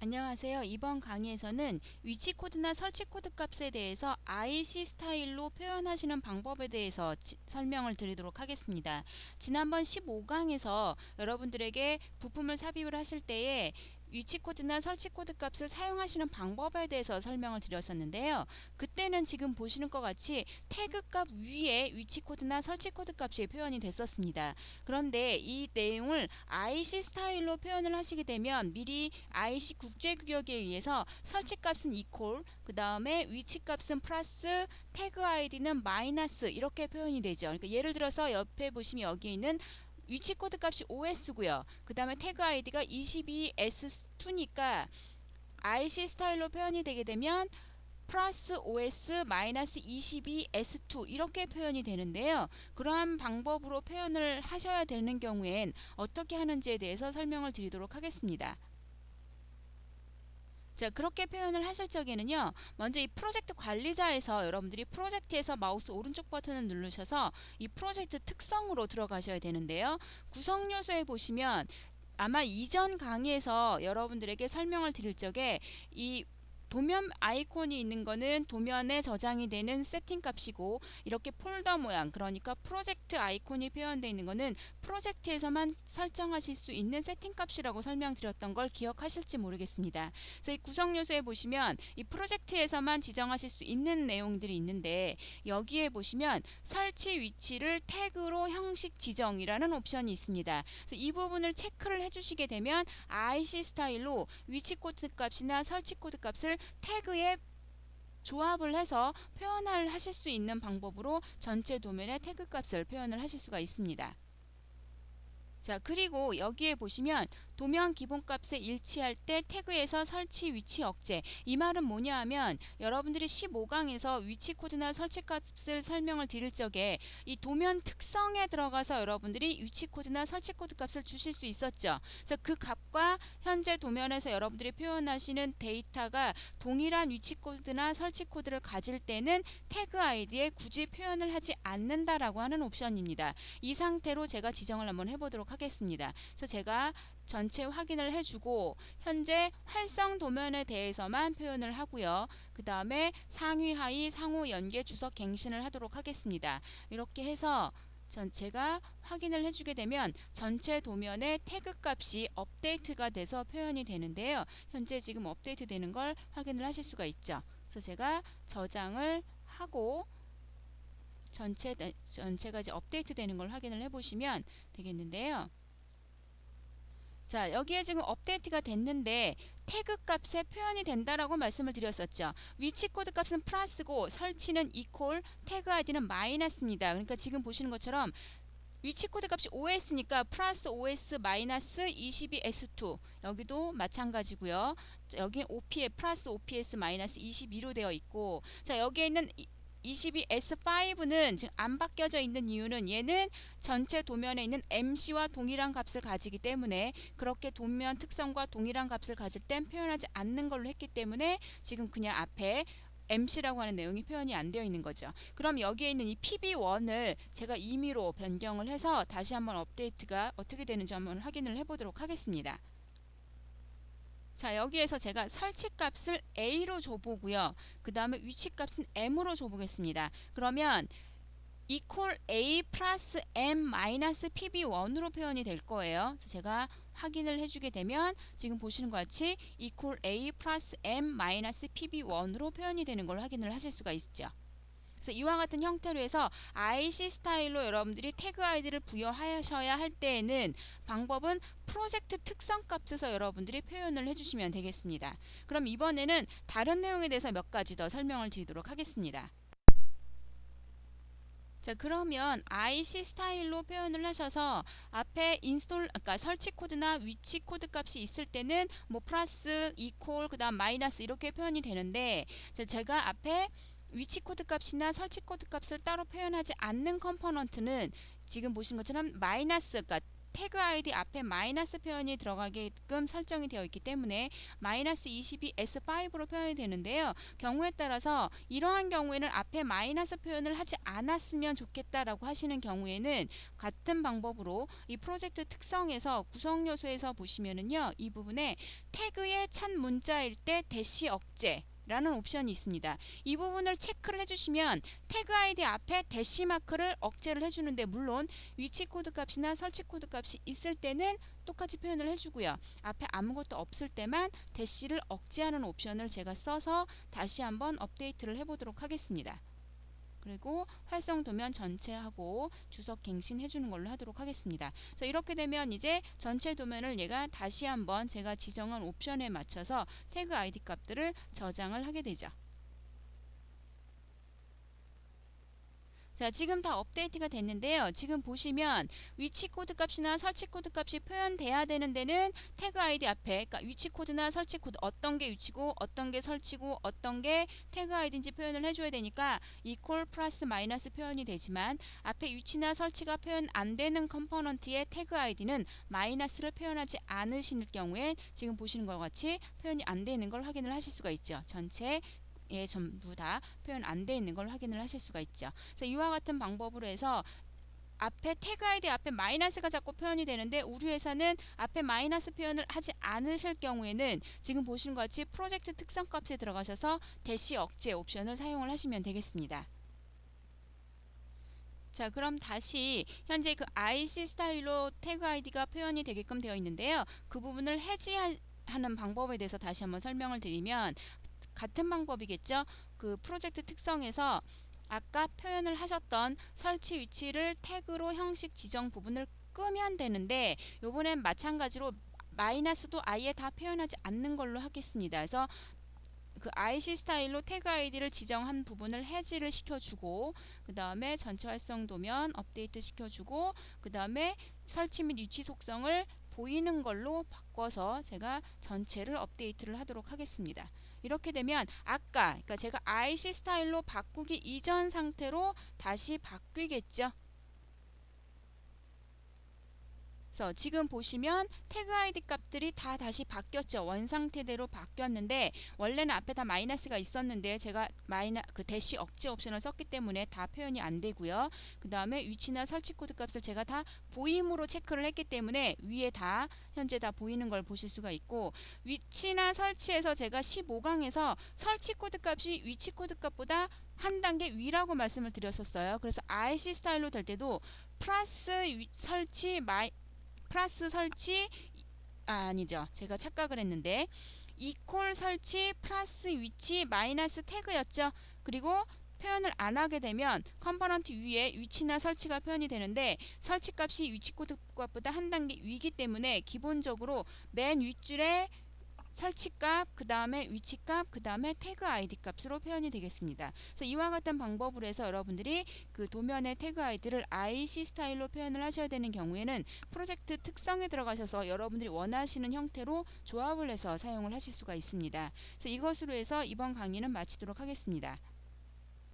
안녕하세요. 이번 강의에서는 위치 코드나 설치 코드 값에 대해서 IC 스타일로 표현하시는 방법에 대해서 설명을 드리도록 하겠습니다. 지난번 15강에서 여러분들에게 부품을 삽입을 하실 때에 위치 코드나 설치 코드 값을 사용하시는 방법에 대해서 설명을 드렸었는데요. 그때는 지금 보시는 것 같이 태그 값 위에 위치 코드나 설치 코드 값이 표현이 됐었습니다. 그런데 이 내용을 IC 스타일로 표현을 하시게 되면 미리 IC 국제규격에 의해서 설치값은 이퀄, 그 다음에 위치값은 플러스, 태그 아이디는 마이너스 이렇게 표현이 되죠. 그러니까 예를 들어서 옆에 보시면 여기 있는 위치 코드 값이 OS고요. 그 다음에 태그 아이디가 22S2니까 IC 스타일로 표현이 되게 되면 플러스 OS 마이너스 22S2 이렇게 표현이 되는데요. 그러한 방법으로 표현을 하셔야 되는 경우엔 어떻게 하는지에 대해서 설명을 드리도록 하겠습니다. 자, 그렇게 표현을 하실 적에는요, 먼저 이 프로젝트 관리자에서 여러분들이 프로젝트에서 마우스 오른쪽 버튼을 누르셔서 이 프로젝트 특성으로 들어가셔야 되는데요. 구성 요소에 보시면 아마 이전 강의에서 여러분들에게 설명을 드릴 적에 이 도면 아이콘이 있는 거는 도면에 저장이 되는 세팅 값이고, 이렇게 폴더 모양, 그러니까 프로젝트 아이콘이 표현되어 있는 거는 프로젝트에서만 설정하실 수 있는 세팅 값이라고 설명드렸던 걸 기억하실지 모르겠습니다. 그래서 이 구성 요소에 보시면 이 프로젝트에서만 지정하실 수 있는 내용들이 있는데, 여기에 보시면 설치 위치를 태그로 형식 지정이라는 옵션이 있습니다. 그래서 이 부분을 체크를 해주시게 되면 IC 스타일로 위치 코드 값이나 설치 코드 값을 태그에 조합을 해서 표현을 하실 수 있는 방법으로 전체 도면의 태그 값을 표현을 하실 수가 있습니다. 자, 그리고 여기에 보시면 도면 기본값에 일치할 때 태그에서 설치 위치 억제, 이 말은 뭐냐 하면 여러분들이 15강에서 위치 코드나 설치 값을 설명을 드릴 적에 이 도면 특성에 들어가서 여러분들이 위치 코드나 설치 코드 값을 주실 수 있었죠. 그래서 그 값과 현재 도면에서 여러분들이 표현하시는 데이터가 동일한 위치 코드나 설치 코드를 가질 때는 태그 아이디에 굳이 표현을 하지 않는다라고 하는 옵션입니다. 이 상태로 제가 지정을 한번 해보도록 하겠습니다. 그래서 제가 전체 확인을 해주고 현재 활성 도면에 대해서만 표현을 하고요. 그 다음에 상위 하위 상호 연계 주석 갱신을 하도록 하겠습니다. 이렇게 해서 전체가 확인을 해주게 되면 전체 도면의 태그 값이 업데이트가 돼서 표현이 되는데요. 현재 지금 업데이트 되는 걸 확인을 하실 수가 있죠. 그래서 제가 저장을 하고 전체가 이제 업데이트 되는 걸 확인을 해보시면 되겠는데요. 자, 여기에 지금 업데이트가 됐는데 태그 값에 표현이 된다라고 말씀을 드렸었죠. 위치 코드 값은 플러스고 설치는 이퀄, 태그 아이디는 마이너스입니다. 그러니까 지금 보시는 것처럼 위치 코드 값이 OS니까 플러스 OS 마이너스 22S2 여기도 마찬가지고요. 여기 OPS 플러스 OPS 마이너스 22로 되어 있고, 자, 여기에 있는 22S5는 지금 안 바뀌어져 있는 이유는 얘는 전체 도면에 있는 MC와 동일한 값을 가지기 때문에, 그렇게 도면 특성과 동일한 값을 가질 땐 표현하지 않는 걸로 했기 때문에 지금 그냥 앞에 MC라고 하는 내용이 표현이 안 되어 있는 거죠. 그럼 여기에 있는 이 PB1을 제가 임의로 변경을 해서 다시 한번 업데이트가 어떻게 되는지 한번 확인을 해보도록 하겠습니다. 자, 여기에서 제가 설치값을 A로 줘보고요. 그 다음에 위치값은 M으로 줘보겠습니다. 그러면 equal A 플러스 M 마이너스 PB1으로 표현이 될 거예요. 그래서 제가 확인을 해주게 되면 지금 보시는 것 같이 equal A 플러스 M 마이너스 PB1으로 표현이 되는 걸 확인을 하실 수가 있죠. 그래서 이와 같은 형태로 해서 IC 스타일로 여러분들이 태그 아이디를 부여하셔야 할 때에는 방법은 프로젝트 특성 값에서 여러분들이 표현을 해주시면 되겠습니다. 그럼 이번에는 다른 내용에 대해서 몇 가지 더 설명을 드리도록 하겠습니다. 자, 그러면 IC 스타일로 표현을 하셔서 앞에 그러니까 설치 코드나 위치 코드 값이 있을 때는 뭐 플러스, 이퀄, 그 다음 마이너스 이렇게 표현이 되는데, 자, 제가 앞에 위치 코드 값이나 설치 코드 값을 따로 표현하지 않는 컴포넌트는 지금 보신 것처럼 마이너스, 그러니까 태그 아이디 앞에 마이너스 표현이 들어가게끔 설정이 되어 있기 때문에 마이너스 22 S5로 표현이 되는데요. 경우에 따라서 이러한 경우에는 앞에 마이너스 표현을 하지 않았으면 좋겠다라고 하시는 경우에는 같은 방법으로 이 프로젝트 특성에서 구성 요소에서 보시면은요, 이 부분에 태그의 첫 문자일 때 대시 억제 라는 옵션이 있습니다. 이 부분을 체크를 해주시면 태그 아이디 앞에 대시 마크를 억제를 해주는데, 물론 위치 코드 값이나 설치 코드 값이 있을 때는 똑같이 표현을 해주고요. 앞에 아무것도 없을 때만 대시를 억제하는 옵션을 제가 써서 다시 한번 업데이트를 해보도록 하겠습니다. 그리고 활성 도면 전체하고 주석 갱신해 주는 걸로 하도록 하겠습니다. 그래서 이렇게 되면 이제 전체 도면을 얘가 다시 한번 제가 지정한 옵션에 맞춰서 태그 아이디 값들을 저장을 하게 되죠. 자, 지금 다 업데이트가 됐는데요. 지금 보시면 위치 코드 값이나 설치 코드 값이 표현돼야 되는 데는 태그 아이디 앞에, 그러니까 위치 코드나 설치 코드, 어떤 게 위치고 어떤 게 설치고 어떤 게 태그 아이디인지 표현을 해줘야 되니까 equal 플러스 마이너스 표현이 되지만, 앞에 위치나 설치가 표현 안 되는 컴포넌트의 태그 아이디는 마이너스를 표현하지 않으실 경우에 지금 보시는 것과 같이 표현이 안 되는 걸 확인을 하실 수가 있죠. 전체 전부 다 표현 안 돼 있는 걸 확인을 하실 수가 있죠. 그래서 이와 같은 방법으로 해서 앞에 태그 아이디 앞에 마이너스가 자꾸 표현이 되는데, 우리 회사는 앞에 마이너스 표현을 하지 않으실 경우에는 지금 보시는 것 같이 프로젝트 특성 값에 들어가셔서 대시 억제 옵션을 사용을 하시면 되겠습니다. 자, 그럼 다시 현재 그 IC 스타일로 태그 아이디가 표현이 되게끔 되어 있는데요. 그 부분을 해지하는 방법에 대해서 다시 한번 설명을 드리면, 같은 방법이겠죠. 그 프로젝트 특성에서 아까 표현을 하셨던 설치 위치를 태그로 형식 지정 부분을 끄면 되는데, 요번엔 마찬가지로 마이너스도 아예 다 표현하지 않는 걸로 하겠습니다. 그래서 그 IC 스타일로 태그 아이디를 지정한 부분을 해지를 시켜주고, 그 다음에 전체 활성 도면 업데이트 시켜주고, 그 다음에 설치 및 위치 속성을 보이는 걸로 바꿔서 제가 전체를 업데이트를 하도록 하겠습니다. 이렇게 되면 아까, 그러니까 제가 IC 스타일로 바꾸기 이전 상태로 다시 바뀌겠죠. 그래서 지금 보시면 태그 아이디 값들이 다 다시 바뀌었죠. 원 상태대로 바뀌었는데, 원래는 앞에 다 마이너스가 있었는데 제가 그 대시 억제 옵션을 썼기 때문에 다 표현이 안 되고요. 그 다음에 위치나 설치 코드 값을 제가 다 보임으로 체크를 했기 때문에 위에 다 현재 다 보이는 걸 보실 수가 있고, 위치나 설치에서 제가 15강에서 설치 코드 값이 위치 코드 값보다 한 단계 위라고 말씀을 드렸었어요. 그래서 IC 스타일로 될 때도 플러스 설치 아니죠, 제가 착각을 했는데 이퀄 설치 플러스 위치 마이너스 태그였죠. 그리고 표현을 안 하게 되면 컴포넌트 위에 위치나 설치가 표현이 되는데, 설치 값이 위치 코드 값보다 한 단계 위이기 때문에 기본적으로 맨 윗줄에 설치값, 그 다음에 위치값, 그 다음에 태그 아이디 값으로 표현이 되겠습니다. 그래서 이와 같은 방법으로 해서 여러분들이 그 도면의 태그 아이디를 IC 스타일로 표현을 하셔야 되는 경우에는 프로젝트 특성에 들어가셔서 여러분들이 원하시는 형태로 조합을 해서 사용을 하실 수가 있습니다. 그래서 이것으로 해서 이번 강의는 마치도록 하겠습니다.